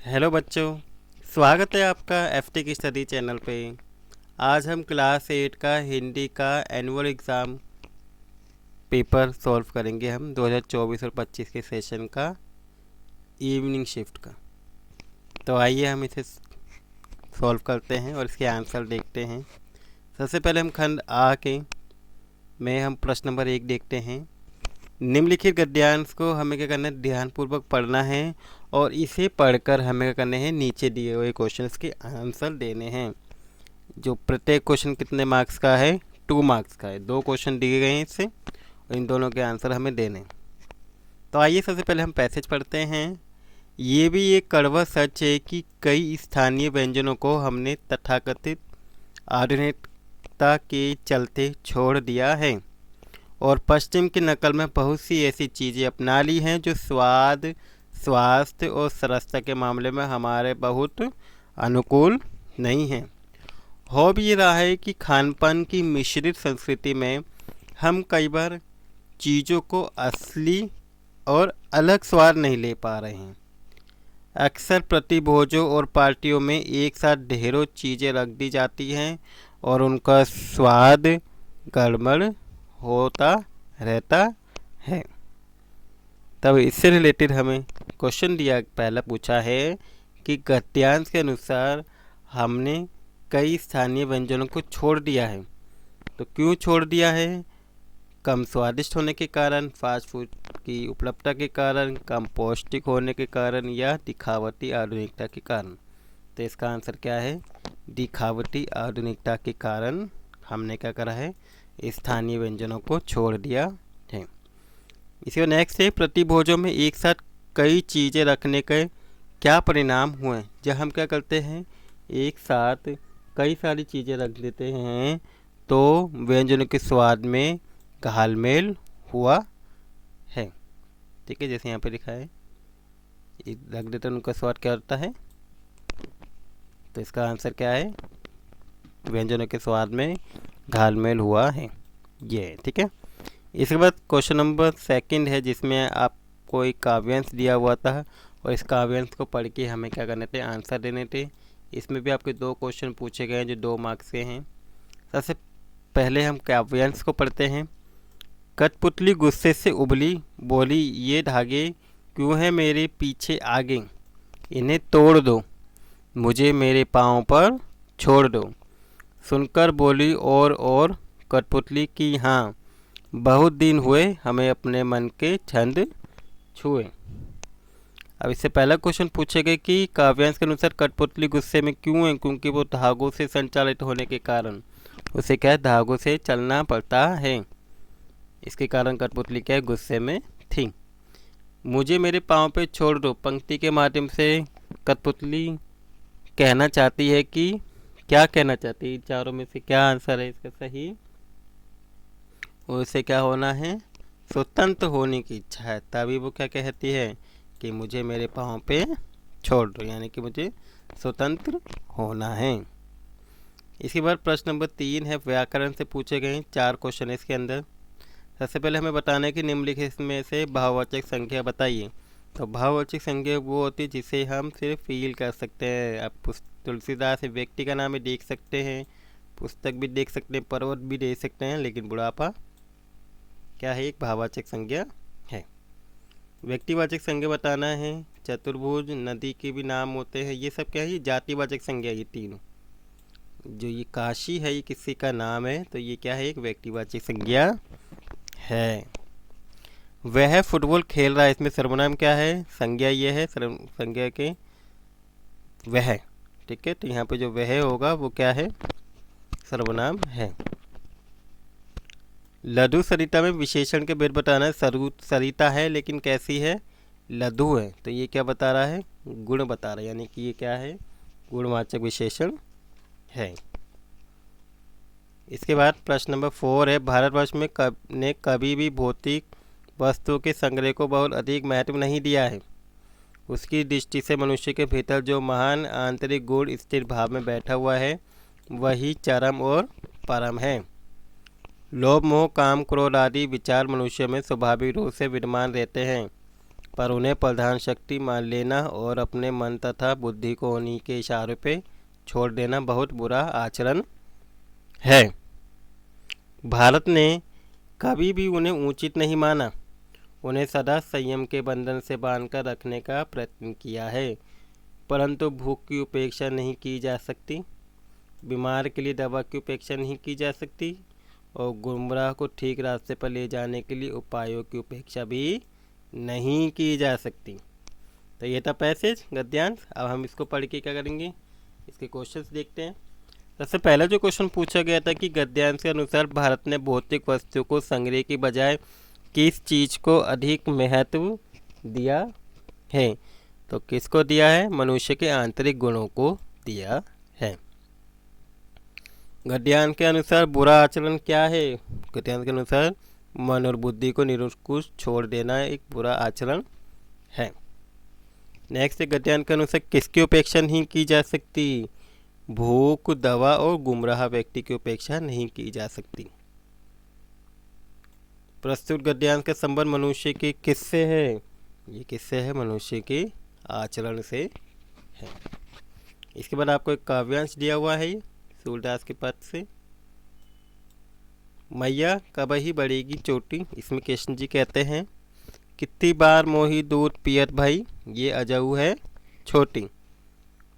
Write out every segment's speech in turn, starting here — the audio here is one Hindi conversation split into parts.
हेलो बच्चों, स्वागत है आपका एफटी की स्टडी चैनल पे। आज हम क्लास 8 का हिंदी का एनुअल एग्ज़ाम पेपर सॉल्व करेंगे। हम 2024 और 25 के सेशन का इवनिंग शिफ्ट का। तो आइए हम इसे सॉल्व करते हैं और इसके आंसर देखते हैं। सबसे पहले हम खंड आ के में हम प्रश्न नंबर 1 देखते हैं। निम्नलिखित गद्यांश को हमें क्या करना है, ध्यानपूर्वक पढ़ना है और इसे पढ़कर हमें क्या करना है, नीचे दिए हुए क्वेश्चंस के आंसर देने हैं। जो प्रत्येक क्वेश्चन कितने मार्क्स का है, 2 मार्क्स का है। 2 क्वेश्चन दिए गए हैं इससे और इन दोनों के आंसर हमें देने। तो आइए सबसे पहले हम पैसेज पढ़ते हैं। ये भी एक कड़वा सच है कि कई स्थानीय व्यंजनों को हमने तथाकथित आधुनिकता के चलते छोड़ दिया है और पश्चिम की नकल में बहुत सी ऐसी चीज़ें अपना ली हैं जो स्वाद, स्वास्थ्य और सरसता के मामले में हमारे बहुत अनुकूल नहीं हैं। हो भी रहा है कि खानपान की मिश्रित संस्कृति में हम कई बार चीज़ों को असली और अलग स्वाद नहीं ले पा रहे हैं। अक्सर प्रतिभोजों और पार्टियों में एक साथ ढेरों चीज़ें रख दी जाती हैं और उनका स्वाद गड़बड़ होता रहता है। तब इससे रिलेटेड हमें क्वेश्चन दिया, पहला पूछा है कि गद्यांश के अनुसार हमने कई स्थानीय व्यंजनों को छोड़ दिया है। तो क्यों छोड़ दिया है? कम स्वादिष्ट होने के कारण, फास्ट फूड की उपलब्धता के कारण, कम पौष्टिक होने के कारण या दिखावटी आधुनिकता के कारण। तो इसका आंसर क्या है? दिखावटी आधुनिकता के कारण हमने क्या करा है, स्थानीय व्यंजनों को छोड़ दिया है। इसी और नेक्स्ट है, प्रतिभोजों में एक साथ कई चीज़ें रखने के क्या परिणाम हुए? जब हम क्या करते हैं, एक साथ कई सारी चीज़ें रख देते हैं तो व्यंजनों के स्वाद में घालमेल हुआ है। ठीक है, जैसे यहाँ पे लिखा है, रख देते हैं उनका स्वाद क्या होता है। तो इसका आंसर क्या है? व्यंजनों के स्वाद में घालमेल हुआ है ये। ठीक है, इसके बाद क्वेश्चन नंबर 2 है जिसमें आपको एक काव्यांश दिया हुआ था और इस काव्यांश को पढ़ के हमें क्या करने थे, आंसर देने थे। इसमें भी आपके 2 क्वेश्चन पूछे गए हैं जो 2 मार्क्स के हैं। सबसे पहले हम काव्यांश को पढ़ते हैं। कठपुतली गुस्से से उबली, बोली ये धागे क्यों हैं मेरे पीछे आगे, इन्हें तोड़ दो, मुझे मेरे पाँव पर छोड़ दो। सुनकर बोली और कठपुतली की हाँ, बहुत दिन हुए हमें अपने मन के छंद छुए। अब इससे पहला क्वेश्चन पूछे गए कि काव्यांश के अनुसार कठपुतली गुस्से में क्यों है? क्योंकि वो धागों से संचालित होने के कारण उसे क्या है, धागों से चलना पड़ता है। इसके कारण कठपुतली क्या है, गुस्से में थी। मुझे मेरे पाँव पे छोड़ दो पंक्ति के माध्यम से कठपुतली कहना चाहती है कि क्या कहना चाहती है? चारों में से क्या आंसर है इसका सही? उसे क्या होना है, स्वतंत्र होने की इच्छा है। तभी वो क्या कहती है कि मुझे मेरे पाँव पे छोड़ दो, यानी कि मुझे स्वतंत्र होना है। इसके बाद प्रश्न नंबर 3 है, व्याकरण से पूछे गए 4 क्वेश्चन इसके अंदर। सबसे पहले हमें बताना है कि निम्नलिखित में से भाववाचक संख्या बताइए। तो भाववाचक संख्या वो होती है जिसे हम सिर्फ फील कर सकते हैं। आप तुलसीदास व्यक्ति का नाम भी देख सकते हैं, पुस्तक भी देख सकते हैं, पर्वत भी देख सकते हैं, लेकिन बुढ़ापा क्या है, एक भाववाचक संज्ञा है। व्यक्तिवाचक संज्ञा बताना है, चतुर्भुज, नदी के भी नाम होते हैं, ये सब क्या है, ये जातिवाचक संज्ञा। ये तीनों, जो ये काशी है ये किसी का नाम है, तो ये क्या है, एक व्यक्तिवाचक संज्ञा है। वह फुटबॉल खेल रहा है, इसमें सर्वनाम क्या है, संज्ञा ये है, संज्ञा के वह। ठीक है, तो यहाँ पे जो वह होगा वो क्या है, सर्वनाम है। लघु सरिता में विशेषण के भेद बताना है। सरिता है लेकिन कैसी है, लघु है, तो ये क्या बता रहा है, गुण बता रहा है, यानी कि ये क्या है, गुणवाचक विशेषण है। इसके बाद प्रश्न नंबर 4 है, भारतवर्ष में ने कभी भी भौतिक वस्तुओं के संग्रह को बहुत अधिक महत्व नहीं दिया है। उसकी दृष्टि से मनुष्य के भीतर जो महान आंतरिक गुण स्थिर भाव में बैठा हुआ है वही चरम और परम है। लोभ, मोह, काम, क्रोध आदि विचार मनुष्य में स्वाभाविक रूप से विद्यमान रहते हैं। पर उन्हें प्रधान शक्ति मान लेना और अपने मन तथा बुद्धि को उन्हीं के इशारे पे छोड़ देना बहुत बुरा आचरण है। भारत ने कभी भी उन्हें उचित नहीं माना, उन्हें सदा संयम के बंधन से बांधकर रखने का प्रयत्न किया है। परंतु भूख की उपेक्षा नहीं की जा सकती, बीमार के लिए दवा की उपेक्षा नहीं की जा सकती और गुमराह को ठीक रास्ते पर ले जाने के लिए उपायों की उपेक्षा भी नहीं की जा सकती। तो ये था पैसेज गद्यांश। अब हम इसको पढ़ के क्या करेंगे, इसके क्वेश्चंस देखते हैं। सबसे पहला जो क्वेश्चन पूछा गया था कि गद्यांश के अनुसार भारत ने भौतिक वस्तुओं को संग्रह की बजाय किस चीज़ को अधिक महत्व दिया है। तो किसको दिया है, मनुष्य के आंतरिक गुणों को दिया है। गद्यांश के अनुसार बुरा आचरण क्या है, गद्यांश के अनुसार मन और बुद्धि को निरुकुश छोड़ देना एक बुरा आचरण है। नेक्स्ट, गद्यांश के अनुसार किसकी उपेक्षा नहीं की जा सकती, भूख, दवा और गुमराह व्यक्ति की उपेक्षा नहीं की जा सकती। प्रस्तुत गद्यांश का संबंध मनुष्य के किससे है, ये किससे है, मनुष्य के आचरण से है। इसके बाद आपको एक काव्यांश दिया हुआ है सूरदास के पद से। मैया कब ही बढ़ेगी चोटी, इसमें कृष्ण जी कहते हैं कितनी बार मोही दूध पियत भाई, ये अजऊ है छोटी।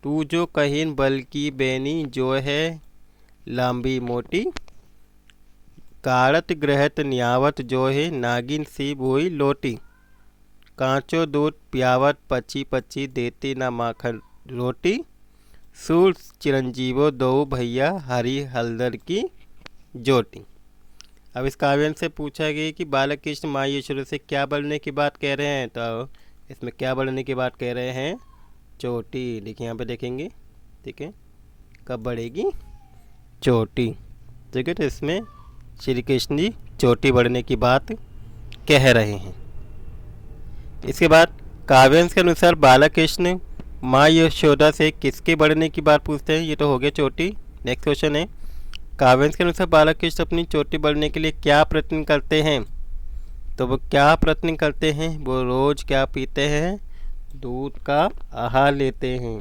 तू जो कहीन बल की बेनी, जो है लांबी मोटी। काढ़त ग्रहत न्यावत, जो है नागिन सी बोई लोटी। कांचो दूध पियावत, पची पची देती ना माखन रोटी। सूर चिरंजीवो दो भैया, हरी हलदर की जोटी। अब इस काव्यांश से पूछा गया कि बालक कृष्ण माँ यशोदा से क्या बढ़ने की बात कह रहे हैं। तो इसमें क्या बढ़ने की बात कह रहे हैं, चोटी। देखिए यहाँ पे देखेंगे, ठीक है, कब बढ़ेगी चोटी, ठीक है। तो इसमें श्री कृष्ण जी चोटी बढ़ने की बात कह रहे हैं। इसके बाद काव्यांश के अनुसार बालक कृष्ण माँ यशोदा से किसके बढ़ने की बात पूछते हैं, ये तो हो गया चोटी। नेक्स्ट क्वेश्चन है काव्यांश के अनुसार बालक कृष्ण अपनी चोटी बढ़ने के लिए क्या प्रयत्न करते हैं। तो वो क्या प्रयत्न करते हैं, वो रोज क्या पीते हैं, दूध का आहार लेते हैं।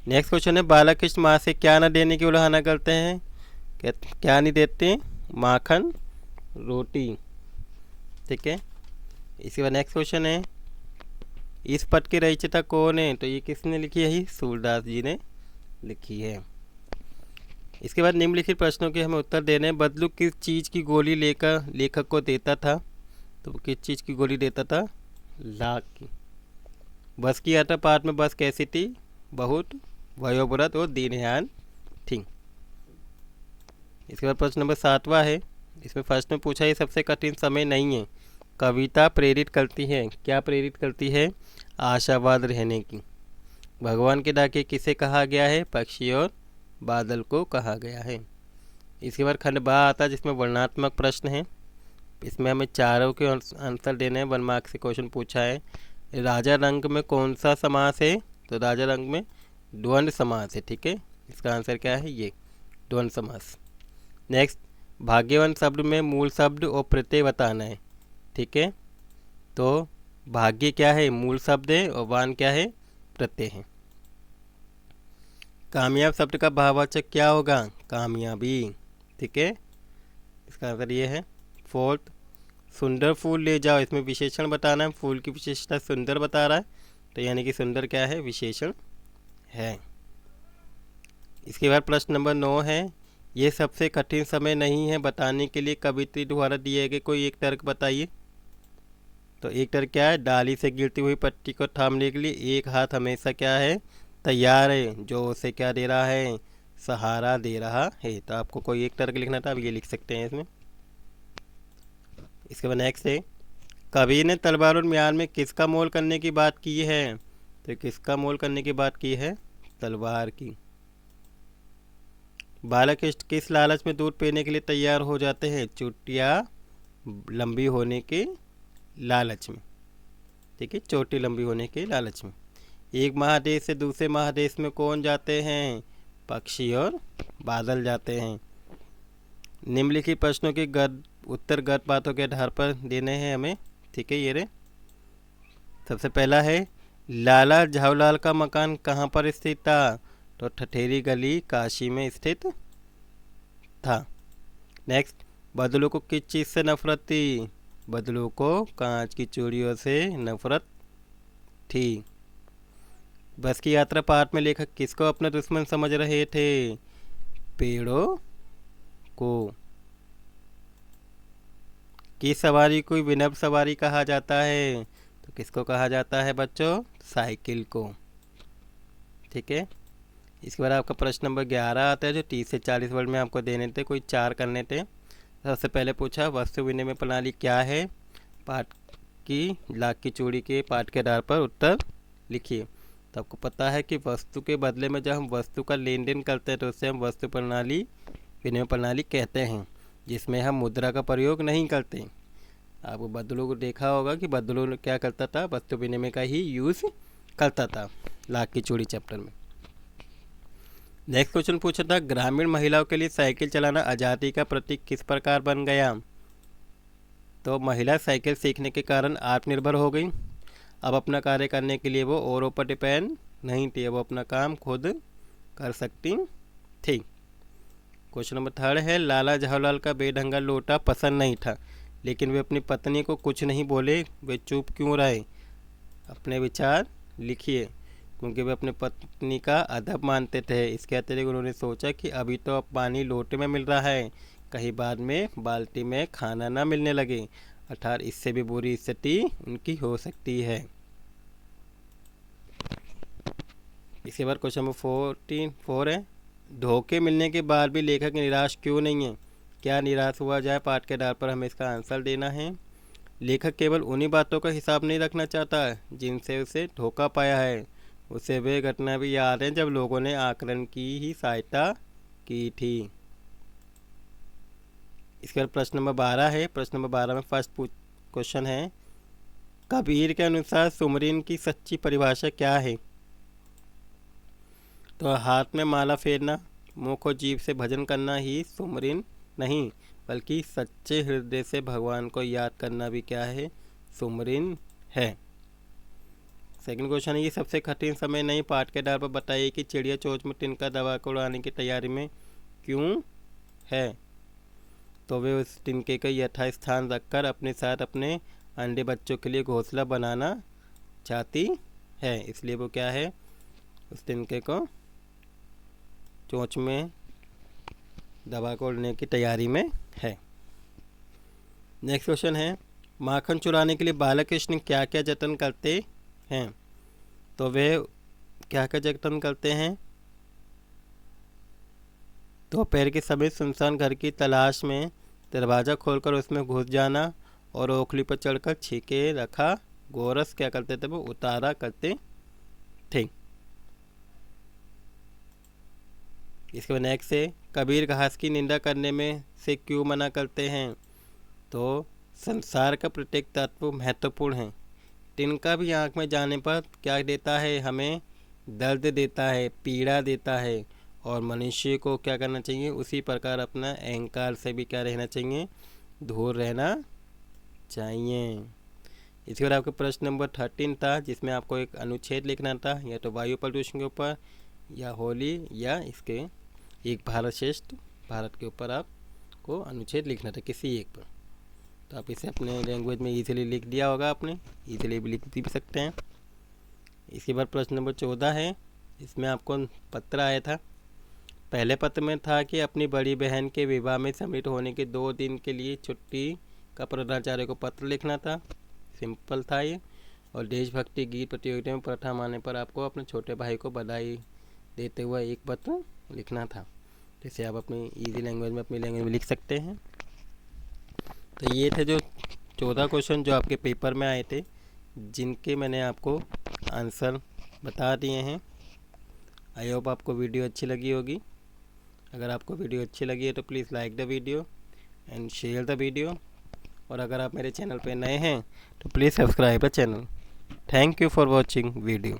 नेक्स्ट क्वेश्चन है बालक कृष्ण माँ से क्या न देने की उल्हाना करते हैं, क्या नहीं देते, माखन रोटी, ठीक है। इसके बाद नेक्स्ट क्वेश्चन है इस पद की रचयिता कौन है। तो ये किसने लिखी है, सूरदास जी ने लिखी है। इसके बाद निम्नलिखित प्रश्नों के हमें उत्तर देने हैं। बदलू किस चीज़ की गोली लेकर लेखक को देता था। तो किस चीज़ की गोली देता था, लाख की। बस की यात्रा पाठ में बस कैसी थी, बहुत वयोवृद्ध और दीनहीन थी। इसके बाद प्रश्न नंबर 7वां है, इसमें फर्स्ट में पूछा ये सबसे कठिन समय नहीं है। कविता प्रेरित करती है, क्या प्रेरित करती है, आशावाद रहने की। भगवान के डाके किसे कहा गया है, पक्षी और बादल को कहा गया है। इसके बाद खंड बा आता है जिसमें वर्णात्मक प्रश्न है। इसमें हमें चारों के आंसर देने हैं। 1 मार्क से क्वेश्चन पूछा है राजा रंग में कौन सा समास है। तो राजा रंग में द्वंद्व समास है, ठीक है। इसका आंसर क्या है, ये द्वंद्व समास। नेक्स्ट, भाग्यवान शब्द में मूल शब्द और प्रत्यय बताना है, ठीक है। तो भाग्य क्या है, मूल शब्द है, और वान क्या है, प्रत्यय है। कामयाब शब्द का भाववाचक क्या होगा, कामयाबी, ठीक है। इसका आंसर ये है। फोर्थ, सुंदर फूल ले जाओ, इसमें विशेषण बताना है। फूल की विशेषता सुंदर बता रहा है, तो यानी कि सुंदर क्या है, विशेषण है। इसके बाद प्रश्न नंबर 9 है ये सबसे कठिन समय नहीं है बताने के लिए कवित्री द्वारा दिए गए कोई एक तर्क बताइए। तो एक तर्क क्या है, डाली से गिरती हुई पत्ती को थामने के लिए एक हाथ हमेशा क्या है, तैयार है, जो उसे क्या दे रहा है, सहारा दे रहा है। तो आपको कोई एक तर्क लिखना था, आप ये लिख सकते हैं इसमें। इसके बाद नेक्स्ट है कवि ने तलवार और म्यान में किसका मोल करने की बात की है। तो किसका मोल करने की बात की है, तलवार की। बालक किस लालच में दूध पीने के लिए तैयार हो जाते हैं, चुटिया लंबी होने के लालच में, ठीक है, चोटी लंबी होने के लालच में। एक महादेश से दूसरे महादेश में कौन जाते हैं, पक्षी और बादल जाते हैं। निम्नलिखित प्रश्नों के उत्तर गत बातों के आधार पर देने हैं हमें, ठीक है। ये रे सबसे पहला है लाला झावलाल का मकान कहाँ पर स्थित था, तो ठठेरी गली काशी में स्थित था। नेक्स्ट, बदलू को किस चीज़ से नफरत थी, बदलू को कांच की चूड़ियों से नफरत थी। बस की यात्रा पाठ में लेखक किसको अपना दुश्मन समझ रहे थे, पेड़ों को। किस सवारी को विनम्र सवारी कहा जाता है, तो किसको कहा जाता है बच्चों, साइकिल को। ठीक है। इसके बाद आपका प्रश्न नंबर 11 आता है, जो 30 से 40 वर्ड में आपको देने थे, कोई 4 करने थे। सबसे पहले पूछा वस्तु विनिमय प्रणाली क्या है, पाठ की लाख की चूड़ी के पाठ के आधार पर उत्तर लिखिए। तो आपको पता है कि वस्तु के बदले में जब हम वस्तु का लेन देन करते हैं तो उसे हम वस्तु प्रणाली विनिमय प्रणाली कहते हैं, जिसमें हम मुद्रा का प्रयोग नहीं करते। आपको बदलू को देखा होगा कि बदलू क्या करता था, वस्तु विनिमय का ही यूज़ करता था लाख की चूड़ी चैप्टर में। नेक्स्ट क्वेश्चन पूछा था ग्रामीण महिलाओं के लिए साइकिल चलाना आज़ादी का प्रतीक किस प्रकार बन गया, तो महिला साइकिल सीखने के कारण आत्मनिर्भर हो गई। अब अपना कार्य करने के लिए वो औरों पर डिपेंड नहीं थी, वो अपना काम खुद कर सकती थी। क्वेश्चन नंबर 3 है लाला झावलाल का बेढंगा लोटा पसंद नहीं था, लेकिन वे अपनी पत्नी को कुछ नहीं बोले, वे चुप क्यों रहे। अपने विचार लिखिए। क्योंकि वे अपनी पत्नी का अदब मानते थे। इसके अतिरिक्त उन्होंने सोचा कि अभी तो अब पानी लोटे में मिल रहा है, कहीं बाद में बाल्टी में खाना ना मिलने लगे, अर्थात इससे भी बुरी स्थिति उनकी हो सकती है। इसके बाद क्वेश्चन नंबर 4 है धोखे मिलने के बाद भी लेखक निराश क्यों नहीं है, क्या निराश हुआ जाए, पाठ के आधार पर हमें इसका आंसर देना है। लेखक केवल उन्हीं बातों का हिसाब नहीं रखना चाहता जिनसे उसे धोखा पाया है, उसे वे घटना भी याद है जब लोगों ने आकलन की ही सहायता की थी। इसके बाद प्रश्न नंबर 12 है। प्रश्न नंबर 12 में फर्स्ट क्वेश्चन है कबीर के अनुसार सुमरिन की सच्ची परिभाषा क्या है, तो हाथ में माला फेरना, मुख और जीभ से भजन करना ही सुमरिन नहीं, बल्कि सच्चे हृदय से भगवान को याद करना भी क्या है, सुमरिन है। सेकंड क्वेश्चन है ये सबसे कठिन समय नहीं, पाठ के आधार पर बताइए कि चिड़िया चोंच में तिनका दवा को उड़ाने की तैयारी में क्यों है, तो वे उस तिनके का यथास्थान रखकर अपने साथ अपने अंडे बच्चों के लिए घोंसला बनाना चाहती है, इसलिए वो क्या है, उस तिनके को चोंच में दवा को उड़ने की तैयारी में है। नेक्स्ट क्वेश्चन है माखन चुराने के लिए बालकृष्ण क्या क्या जतन करते हैं, तो वे क्या क्या जतन करते हैं, दोपहर के समय सुनसान घर की तलाश में दरवाज़ा खोलकर उसमें घुस जाना और ओखली पर चढ़कर छीके रखा गोरस क्या करते थे, वो उतारा करते थे। इसके बाद नेक्स्ट है कबीर घास की निंदा करने में से क्यों मना करते हैं, तो संसार का प्रत्येक तत्व महत्वपूर्ण है, तिनका भी आँख में जाने पर क्या देता है, हमें दर्द देता है, पीड़ा देता है, और मनुष्य को क्या करना चाहिए, उसी प्रकार अपना अहंकार से भी क्या रहना चाहिए, दूर रहना चाहिए। इसके बाद आपका प्रश्न नंबर 13 था, जिसमें आपको एक अनुच्छेद लिखना था, या तो वायु प्रदूषण के ऊपर, या होली, या इसके एक भारत श्रेष्ठ भारत के ऊपर आपको अनुच्छेद लिखना था, किसी एक पर। तो आप इसे अपने लैंग्वेज में इजीली लिख दिया होगा, आपने इजीली भी लिख भी सकते हैं। इसके बाद प्रश्न नंबर 14 है, इसमें आपको पत्र आया था। पहले पत्र में था कि अपनी बड़ी बहन के विवाह में सम्मिलित होने के 2 दिन के लिए छुट्टी का प्रधानाचार्य को पत्र लिखना था, सिंपल था ये। और देशभक्ति गीत प्रतियोगिता में प्रथम आने पर आपको अपने छोटे भाई को बधाई देते हुए एक पत्र लिखना था, जिसे आप अपनी इजी लैंग्वेज में अपनी लैंग्वेज में लिख सकते हैं। तो ये थे जो 14 क्वेश्चन जो आपके पेपर में आए थे, जिनके मैंने आपको आंसर बता दिए हैं। आई होप आपको वीडियो अच्छी लगी होगी। अगर आपको वीडियो अच्छी लगी है तो please like the video and share the video, और अगर आप मेरे चैनल पे नए हैं तो please subscribe the channel. Thank you for watching video.